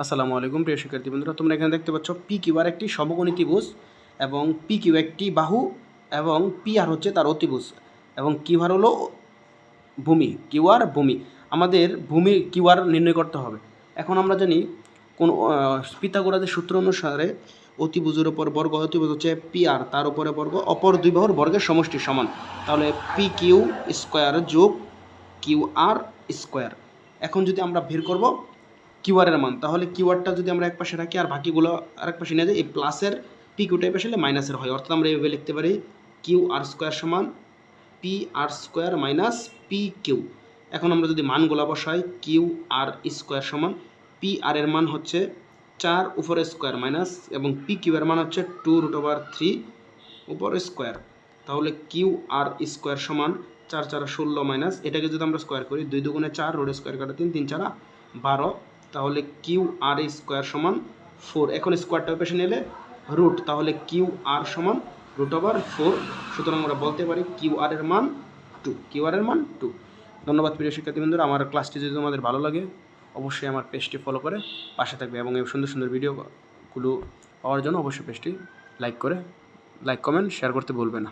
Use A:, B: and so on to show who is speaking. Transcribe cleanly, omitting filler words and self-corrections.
A: আসসালামু আলাইকুম প্রিয় শিক্ষার্থী বন্ধুরা, তোমরা এখানে দেখতে পাচ্ছ পি কিউ আর একটি সমকোণী ত্রিভুজ এবং পি কিউ একটি বাহু এবং পি আর হচ্ছে তার অতিভুজ এবং কিউ আর হলো ভূমি। কিউ আর ভূমি, আমাদের ভূমি কিউ আর নির্ণয় করতে হবে। এখন আমরা জানি কোন পিথাগোরাসের সূত্র অনুসারে অতিভুজের ওপর বর্গ, অতিভুজ হচ্ছে পি আর, তার উপরে বর্গ, অপর দুই বাহুর বর্গের সমষ্টি সমান। তাহলে পি কিউ স্কোয়ার যোগ কিউ আর স্কোয়ার। এখন যদি আমরা বের করব কিউআরের মান, তাহলে কিউআরটা যদি আমরা এক পাশে রাখি আর বাকিগুলো আরেক পাশে নিয়ে যাই, এই প্লাসের পি কিউটা এই পাশে মাইনাসের হয়। অর্থাৎ আমরা এইভাবে লিখতে পারি কিউ আর স্কোয়ার সমান P R square minus P Q. এখন আমরা যদি মানগুলো বসাই, কিউ আর স্কোয়ার সমান পি আর এর মান হচ্ছে 4 উপরে স্কোয়ার মাইনাস এবং পি কিউ এর মান হচ্ছে 2√3 উপরে স্কোয়ার। তাহলে কিউ আর স্কোয়ার সমান 4 4 16 মাইনাস, এটাকে যদি আমরা স্কোয়ার করি 2 2 4, রোড স্কোয়ার কাটা 3 3 4 12, তাহলে কিউ আর স্কোয়ার সমান 4। এখন স্কোয়ারটা পেশে নিলে রুট, তাহলে কিউ আর সমান √4। সুতরাং আমরা বলতে পারি কিউ আর এর মান 2। কিউ আর এর মান 2। ধন্যবাদ প্রিয় শিক্ষার্থী বন্ধুরা। আমার ক্লাসটি যদি তোমাদের ভালো লাগে অবশ্যই আমার পেজটি ফলো করে পাশে থাকবে এবং এই সুন্দর সুন্দর ভিডিওগুলো পাওয়ার জন্য অবশ্যই পেজটি লাইক কমেন্ট শেয়ার করতে ভুলবে না।